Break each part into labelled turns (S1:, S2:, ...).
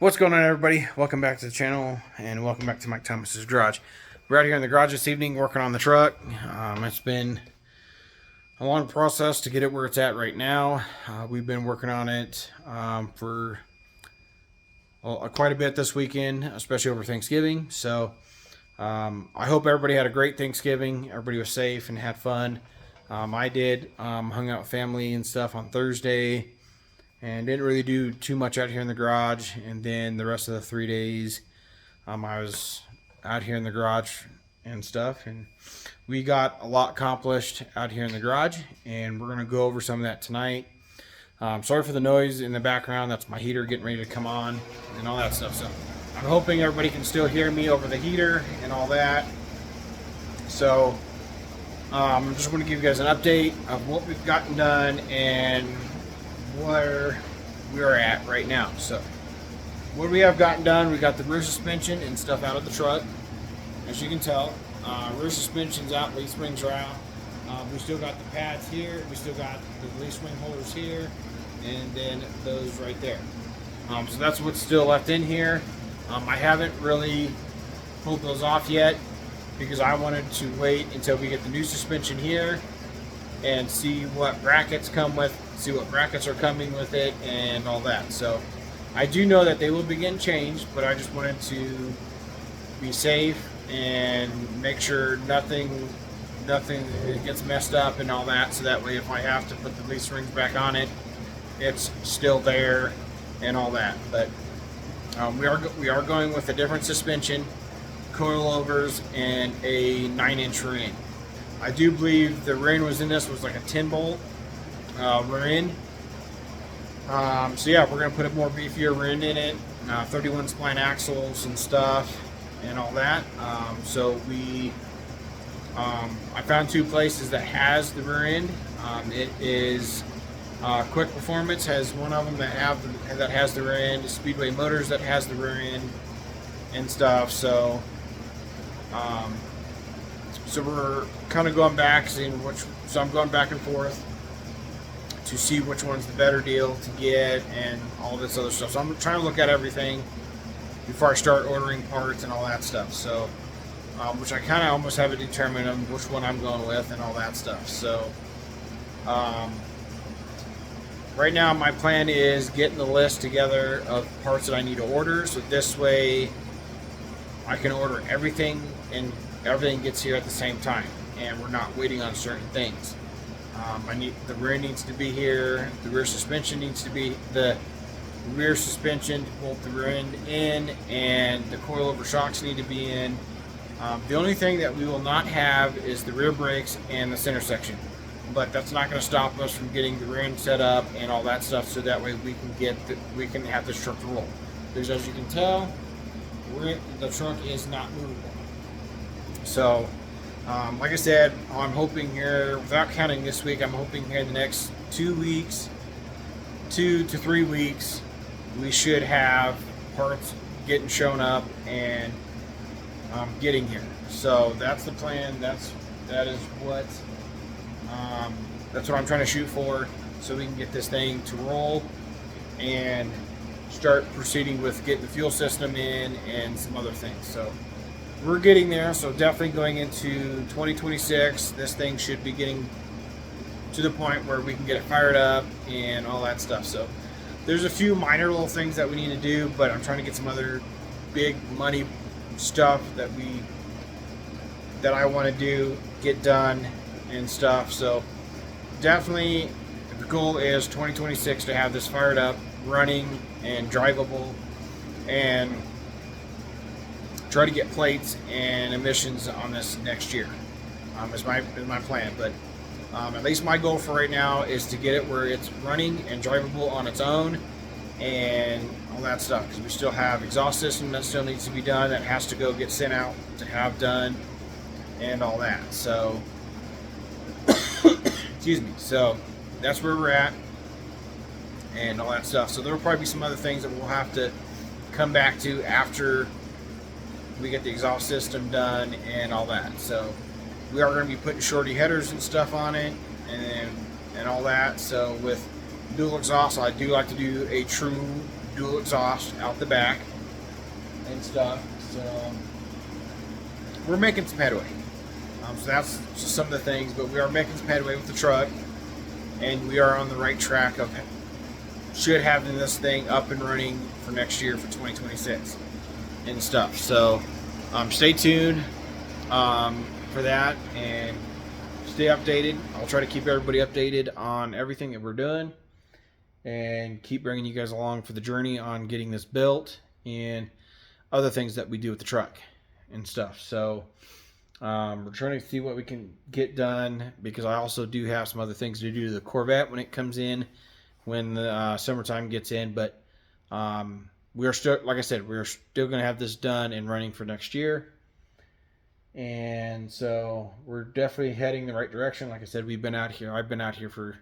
S1: What's going on, everybody? Welcome back to the channel and welcome back to Mike Thomas's garage. We're out here in the garage this evening working on the truck. It's been a long process to get it where it's at right now. We've been working on it for quite a bit this weekend, especially over Thanksgiving. So I hope everybody had a great Thanksgiving. Everybody was safe and had fun. I did. Hung out with family and stuff on Thursday. And didn't really do too much out here in the garage. And then the rest of the 3 days, I was out here in the garage and stuff. And we got a lot accomplished out here in the garage. And we're going to go over some of that tonight. Sorry for the noise in the background. That's my heater getting ready to come on and all that stuff. So I'm hoping everybody can still hear me over the heater and all that. So I'm just going to give you guys an update of what we've gotten done and where we're at right now. So what we have gotten done, we got the rear suspension and stuff out of the truck. As you can tell, rear suspension's out, leaf springs are out. We still got the pads here, we still got the leaf spring holders here, and then those right there. So that's what's still left in here. I haven't really pulled those off yet because I wanted to wait until we get the new suspension here and see what brackets come with, see what brackets are coming with it and all that. So I do know that they will be getting changed, but I just wanted to be safe and make sure nothing gets messed up and all that, so that way if I have to put the leaf springs back on it, it's still there and all that. But we are going with a different suspension, coilovers, and a 9-inch rear end. I do believe the rear end was in this was like a 10-bolt rear end. So yeah, we're gonna put a more beefier rear end in it, 31 spline axles and stuff and all that. So I found two places that has the rear end. It is Quick Performance has one of them that has the rear end. Speedway Motors that has the rear end and stuff. So so we're kind of going back, seeing so I'm going back and forth to see which one's the better deal to get and all this other stuff. So I'm trying to look at everything before I start ordering parts and all that stuff. So, which I kind of almost have it determined on which one I'm going with and all that stuff. So, right now my plan is getting the list together of parts that I need to order. So this way I can order everything and everything gets here at the same time, and we're not waiting on certain things. The rear needs to be here. The rear suspension needs to be the rear suspension to bolt the rear end in, and the coilover shocks need to be in. The only thing that we will not have is the rear brakes and the center section, but that's not going to stop us from getting the rear end set up and all that stuff. So that way we can have this truck to roll. Because as you can tell, the truck is not movable. So, like I said, I'm hoping here, without counting this week, I'm hoping here in the next 2 weeks, 2 to 3 weeks, we should have parts getting shown up and getting here. So that's the plan. That is what I'm trying to shoot for, so we can get this thing to roll and start proceeding with getting the fuel system in and some other things. So we're getting there. So definitely going into 2026, this thing should be getting to the point where we can get it fired up and all that stuff. So there's a few minor little things that we need to do, but I'm trying to get some other big money stuff that I want to get done and stuff. So definitely the goal is 2026 to have this fired up, running and drivable, and try to get plates and emissions on this next year. Is my plan. But at least my goal for right now is to get it where it's running and drivable on its own and all that stuff, because we still have exhaust system that still needs to be done, that has to go get sent out to have done and all that. So excuse me. So that's where we're at and all that stuff. So there will probably be some other things that we'll have to come back to after we get the exhaust system done and all that. So we are going to be putting shorty headers and stuff on it and all that. So with dual exhaust, I do like to do a true dual exhaust out the back and stuff. So we're making some headway. So that's just some of the things, but we are making some headway with the truck, and we are on the right track of should having this thing up and running for next year for 2026 and stuff. So stay tuned for that and stay updated. I'll try to keep everybody updated on everything that we're doing and keep bringing you guys along for the journey on getting this built and other things that we do with the truck and stuff. So we're trying to see what we can get done, because I also do have some other things to do to the Corvette when it comes in, when the summertime gets in. But we're still, like I said, we're still going to have this done and running for next year. And so we're definitely heading the right direction. Like I said, we've been out here. I've been out here for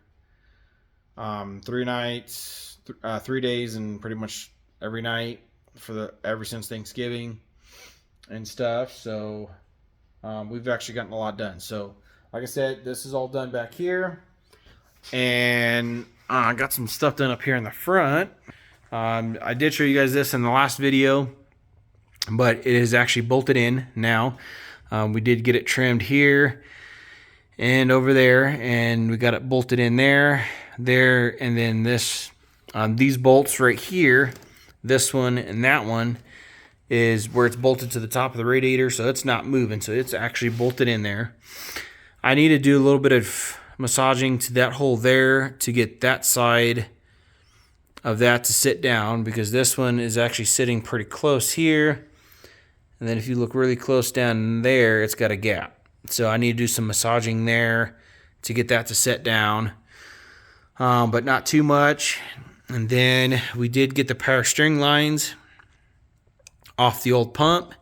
S1: 3 nights, 3 days, and pretty much every night ever since Thanksgiving and stuff. So we've actually gotten a lot done. So like I said, this is all done back here, and I got some stuff done up here in the front. I did show you guys this in the last video, but it is actually bolted in now. We did get it trimmed here and over there, and we got it bolted in there, and then this, these bolts right here, this one and that one, is where it's bolted to the top of the radiator, so it's not moving, so it's actually bolted in there. I need to do a little bit of massaging to that hole there to get that side of that to sit down, because this one is actually sitting pretty close here, and then if you look really close down there, it's got a gap. So I need to do some massaging there to get that to set down, but not too much. And then we did get the power steering lines off the old pump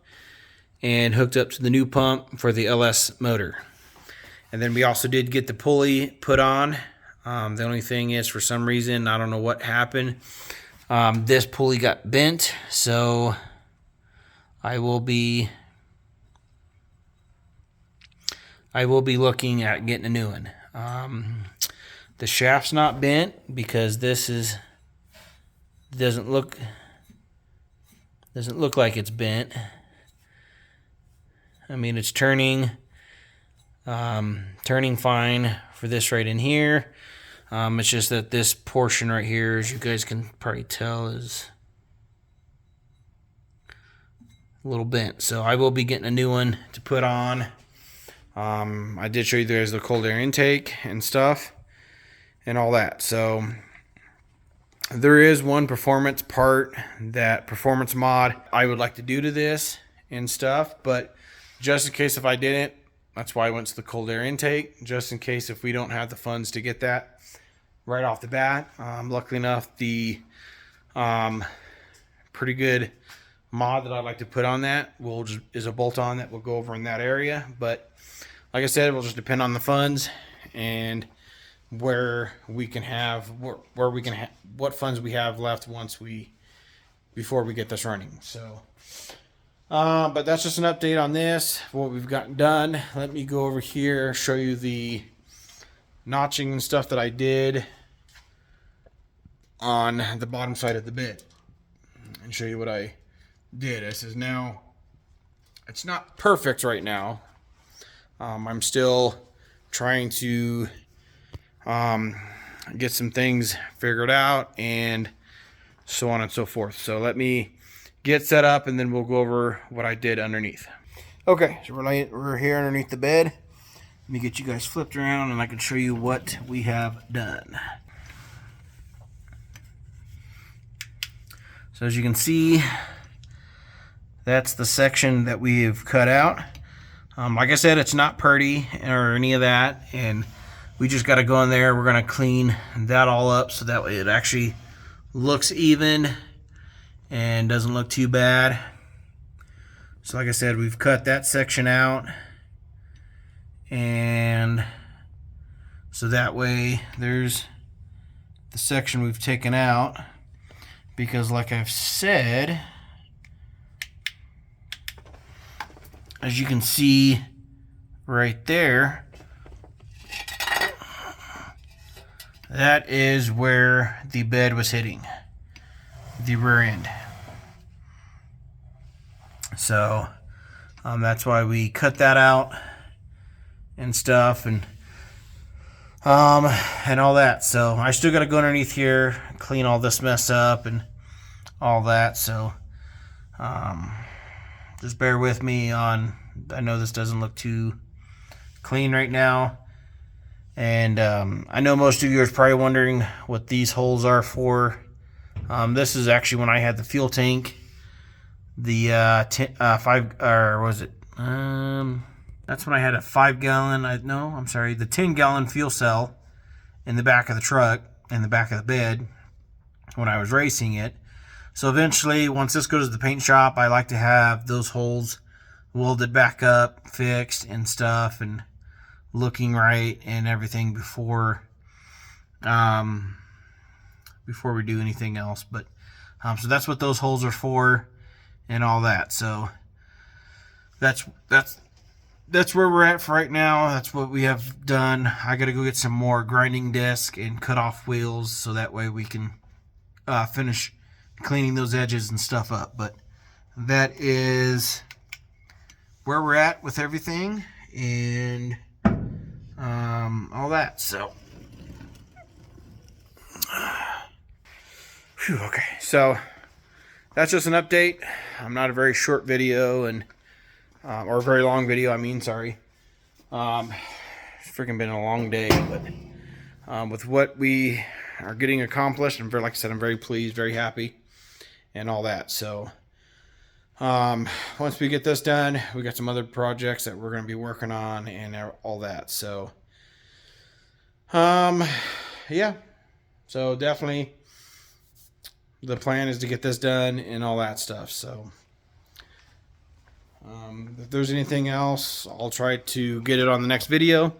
S1: and hooked up to the new pump for the LS motor. And then we also did get the pulley put on. The only thing is, for some reason, I don't know what happened, this pulley got bent, so I will be looking at getting a new one. The shaft's not bent because this doesn't look like it's bent. I mean, it's turning fine for this right in here. It's just that this portion right here, as you guys can probably tell, is a little bent. So I will be getting a new one to put on. I did show you guys the cold air intake and stuff and all that. So there is one performance mod I would like to do to this and stuff, but just in case if I didn't, that's why I went to the cold air intake, just in case if we don't have the funds to get that right off the bat. Luckily enough, the pretty good mod that I'd like to put on that is a bolt-on that will go over in that area. But like I said, it will just depend on the funds and what funds we have left before we get this running. So but that's just an update on this, what we've gotten done. Let me go over here, show you the notching and stuff that I did on the bottom side of the bit and show you what I did. This is now, it's not perfect right now. I'm still trying to get some things figured out and so on and so forth. So let me get set up and then we'll go over what I did underneath. Okay, so we're here underneath the bed. Let me get you guys flipped around and I can show you what we have done. So as you can see, that's the section that we have cut out. Like I said, it's not pretty or any of that, and we just got to go in there. We're going to clean that all up so that way it actually looks even and doesn't look too bad. So like I said, we've cut that section out, and so that way there's the section we've taken out, because like I've said, as you can see right there, that is where the bed was hitting. the rear end. So that's why we cut that out and stuff, and all that. So I still got to go underneath here, clean all this mess up and all that. So just bear with me on, I know this doesn't look too clean right now, and I know most of you are probably wondering what these holes are for. This is actually when I had the fuel tank, the 5, or was it that's when I had a 5-gallon, the 10-gallon fuel cell in the back of the truck, in the back of the bed, when I was racing it. So eventually, once this goes to the paint shop, I like to have those holes welded back up, fixed and stuff, and looking right and everything before we do anything else. But so that's what those holes are for and all that. So that's where we're at for right now. That's what we have done. I got to go get some more grinding disc and cut off wheels, so that way we can finish cleaning those edges and stuff up. But that is where we're at with everything and all that. So okay, so that's just an update. I'm not a very short video, and or a very long video, I mean, sorry. It's freaking been a long day, but with what we are getting accomplished, and like I said, I'm very pleased, very happy, and all that. So once we get this done, we got some other projects that we're going to be working on and all that. So yeah, so definitely the plan is to get this done and all that stuff. So if there's anything else, I'll try to get it on the next video,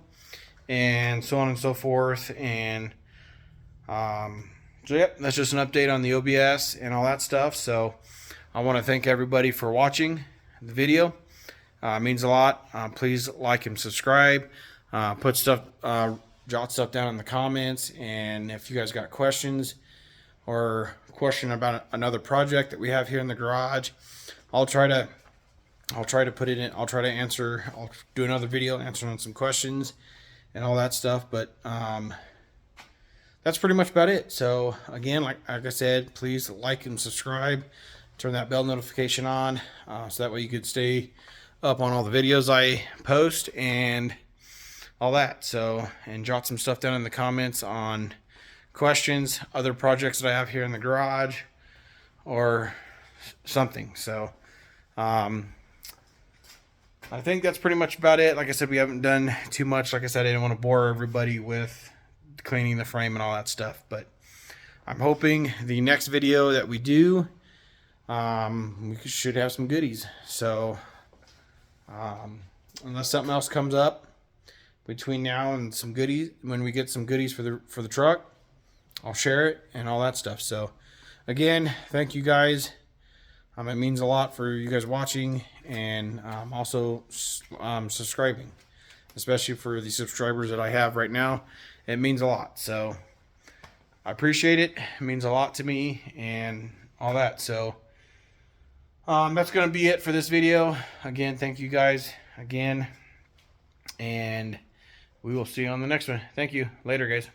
S1: and so on and so forth. And so yep, that's just an update on the OBS and all that stuff. So I want to thank everybody for watching the video. It means a lot. Please like and subscribe. Put stuff, jot stuff down in the comments, and if you guys got questions or question about another project that we have here in the garage, I'll try to put it in. I'll try to answer. I'll do another video answering some questions and all that stuff. But that's pretty much about it. So again, like I said, please like and subscribe. Turn that bell notification on, so that way you could stay up on all the videos I post and all that. So, and jot some stuff down in the comments on questions, other projects that I have here in the garage, or something. So I think that's pretty much about it. Like I said, we haven't done too much. Like I said, I didn't want to bore everybody with cleaning the frame and all that stuff, but I'm hoping the next video that we do, we should have some goodies. So unless something else comes up between now and some goodies, when we get some goodies for the truck, I'll share it and all that stuff. So again, thank you guys. It means a lot for you guys watching, and also subscribing, especially for the subscribers that I have right now. It means a lot. So I appreciate it. It means a lot to me and all that. So that's going to be it for this video. Again, thank you guys again, and we will see you on the next one. Thank you. Later, guys.